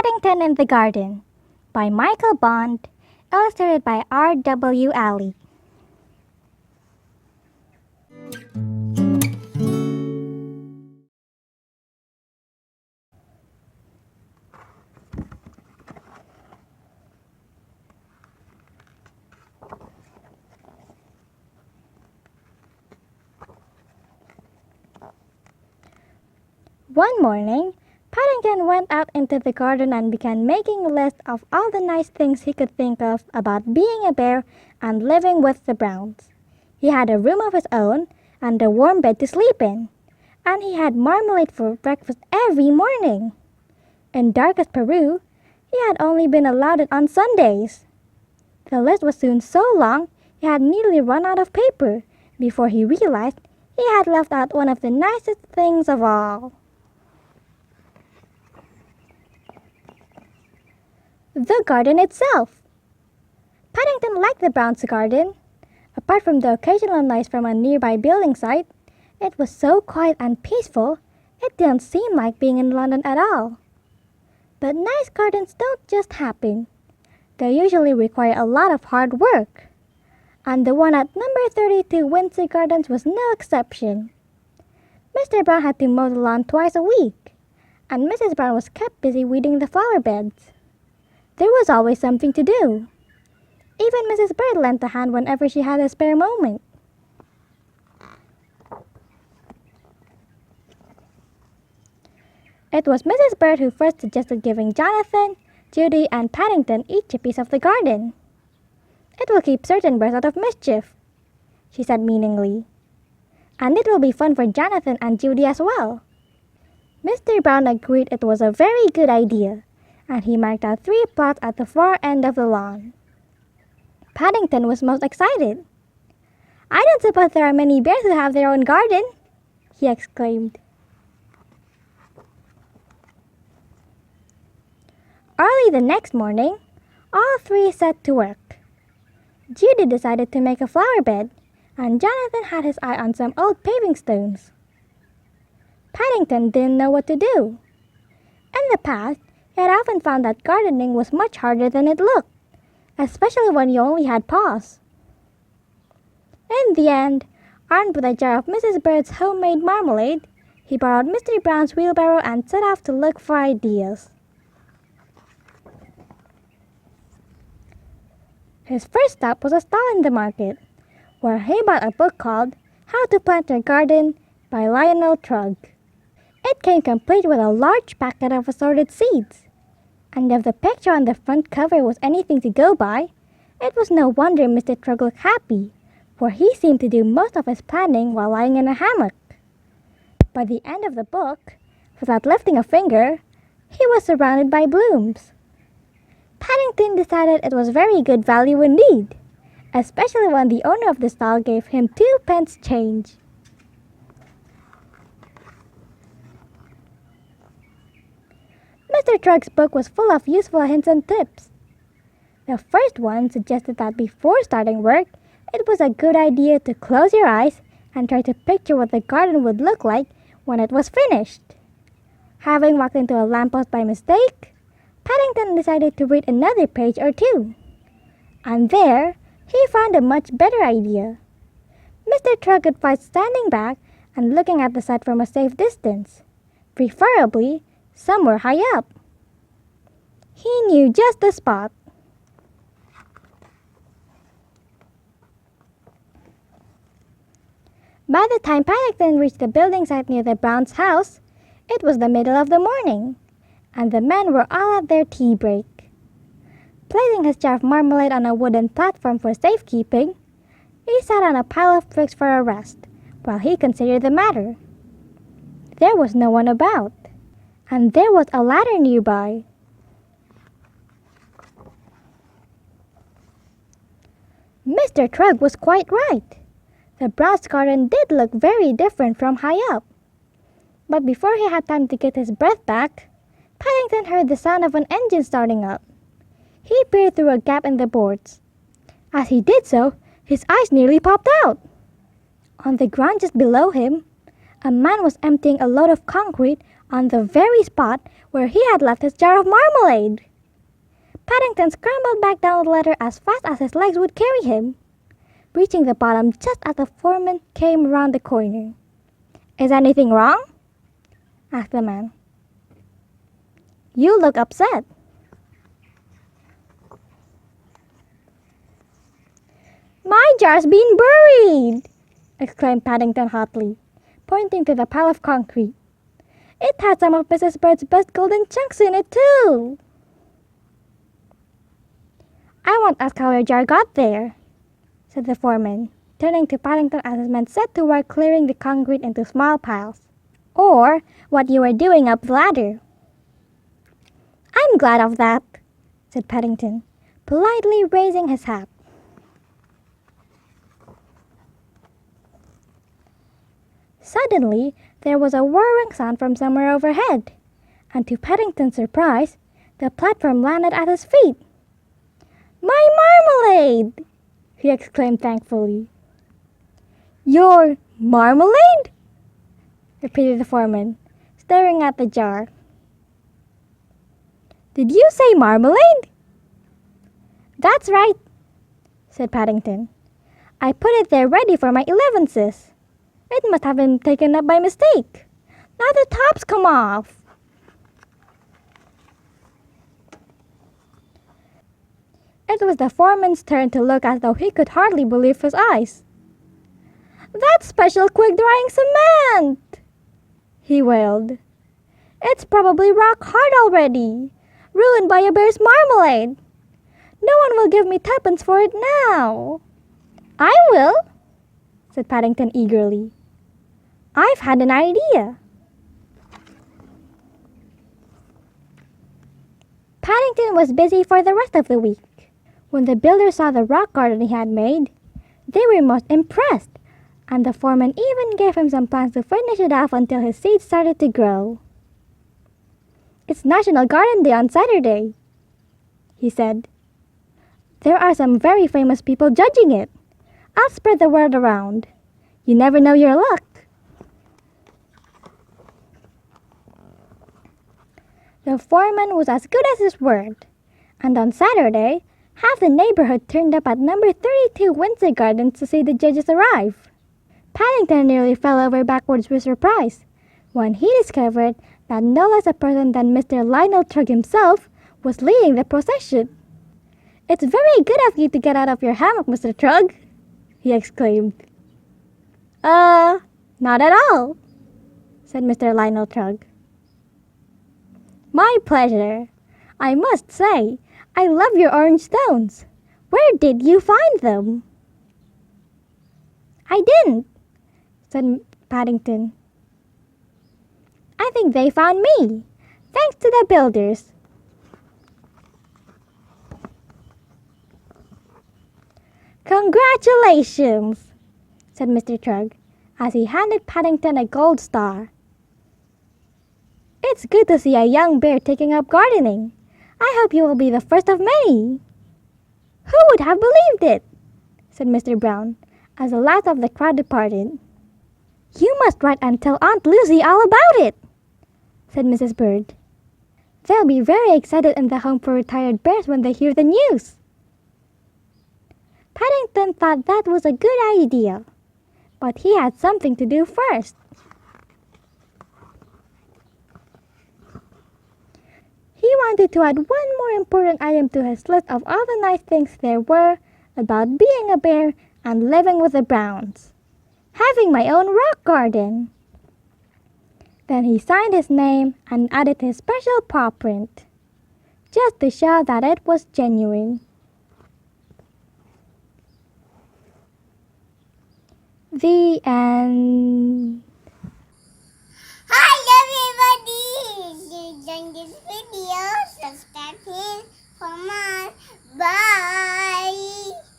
Paddington in the Garden by Michael Bond, illustrated by R.W.Alley. One morning, Paddington went out into the garden and began making a list of all the nice things he could think of about being a bear and living with the Browns. He had a room of his own and a warm bed to sleep in, and he had marmalade for breakfast every morning. In darkest Peru, he had only been allowed it on Sundays. The list was soon so long he had nearly run out of paper before he realized he had left out one of the nicest things of all. The garden itself. Paddington liked the Browns' garden. Apart from the occasional noise from a nearby building site, it was so quiet and peaceful, it didn't seem like being in London at all. But nice gardens don't just happen. They usually require a lot of hard work. And the one at number 32 Windsor Gardens was no exception. Mr. Brown had to mow the lawn twice a week, and Mrs. Brown was kept busy weeding the flower beds. There was always something to do. Even Mrs. Bird lent a hand whenever she had a spare moment. It was Mrs. Bird who first suggested giving Jonathan, Judy, and Paddington each a piece of the garden. "It will keep certain birds out of mischief," she said meaningly. "And it will be fun for Jonathan and Judy as well." Mr. Brown agreed it was a very good idea, and he marked out 3 plots at the far end of the lawn. Paddington was most excited. "I don't suppose there are many bears who have their own garden," he exclaimed. Early the next morning, all 3 set to work. Judy decided to make a flower bed, and Jonathan had his eye on some old paving stones. Paddington didn't know what to do. In the past, he had often found that gardening was much harder than it looked, especially when you only had paws. In the end, armed with a jar of Mrs. Bird's homemade marmalade, he borrowed Mr. Brown's wheelbarrow and set off to look for ideas. His first stop was a stall in the market, where he bought a book called How to Plant Your Garden by Lionel Trugg. It came complete with a large packet of assorted seeds. And if the picture on the front cover was anything to go by, it was no wonder Mr. Trugg looked happy, for he seemed to do most of his planning while lying in a hammock. By the end of the book, without lifting a finger, he was surrounded by blooms. Paddington decided it was very good value indeed, especially when the owner of the stall gave him 2 pence change. Mr. Trugg's book was full of useful hints and tips. The first one suggested that before starting work, it was a good idea to close your eyes and try to picture what the garden would look like when it was finished. Having walked into a lamppost by mistake, Paddington decided to read another page or 2. And there, he found a much better idea. Mr. Trugg advised standing back and looking at the site from a safe distance, preferably somewhere high up. He knew just the spot. By the time Paddington reached the building site near the Browns' house, it was the middle of the morning, and the men were all at their tea break. Placing his jar of marmalade on a wooden platform for safekeeping, he sat on a pile of bricks for a rest while he considered the matter. There was no one about, and there was a ladder nearby. Mr. Trugg was quite right. The Browns' garden did look very different from high up. But before he had time to get his breath back, Paddington heard the sound of an engine starting up. He peered through a gap in the boards. As he did so, his eyes nearly popped out. On the ground just below him, a man was emptying a load of concrete on the very spot where he had left his jar of marmalade. Paddington scrambled back down the ladder as fast as his legs would carry him, reaching the bottom just as the foreman came around the corner. "Is anything wrong?" asked the man. "You look upset." "My jar's been buried!" exclaimed Paddington hotly, pointing to the pile of concrete. "It had some of Mrs. Bird's best golden chunks in it, too." "I won't ask how your jar got there," said the foreman, turning to Paddington as his men set to work clearing the concrete into small piles. "Or what you were doing up the ladder." "I'm glad of that," said Paddington, politely raising his hat. Suddenly, there was a whirring sound from somewhere overhead, and to Paddington's surprise, the platform landed at his feet. "My marmalade!" he exclaimed thankfully. "Your marmalade?" repeated the foreman, staring at the jar. "Did you say marmalade?" "That's right," said Paddington. "I put it there ready for my 11th. It must have been taken up by mistake. Now the top's come off." It was the foreman's turn to look as though he could hardly believe his eyes. "That's special quick-drying cement!" he wailed. "It's probably rock hard already, ruined by a bear's marmalade. No one will give me tuppence for it now." "I will," said Paddington eagerly. "I've had an idea." Paddington was busy for the rest of the week. When the builders saw the rock garden he had made, they were most impressed, and the foreman even gave him some plans to finish it off until his seeds started to grow. "It's National Garden Day on Saturday," he said. "There are some very famous people judging it. I'll spread the word around. You never know your luck." The foreman was as good as his word, and on Saturday, half the neighborhood turned up at number 32 Windsor Gardens to see the judges arrive. Paddington nearly fell over backwards with surprise when he discovered that no less a person than Mr. Lionel Trugg himself was leading the procession. "It's very good of you to get out of your hammock, Mr. Trugg," he exclaimed. Not at all," said Mr. Lionel Trugg. "My pleasure. I must say, I love your orange stones. Where did you find them?" "I didn't," said Paddington. "I think they found me, thanks to the builders." "Congratulations," said Mr. Trugg, as he handed Paddington a gold star. "It's good to see a young bear taking up gardening. I hope you will be the first of many." "Who would have believed it?" said Mr. Brown, as the last of the crowd departed. "You must write and tell Aunt Lucy all about it," said Mrs. Bird. "They'll be very excited in the Home for Retired Bears when they hear the news." Paddington thought that was a good idea, but he had something to do first. He wanted to add one more important item to his list of all the nice things there were about being a bear and living with the Browns. Having my own rock garden. Then he signed his name and added his special paw print, just to show that it was genuine. The end. Hi everybody! If you enjoyed this video, subscribe here for more. Bye!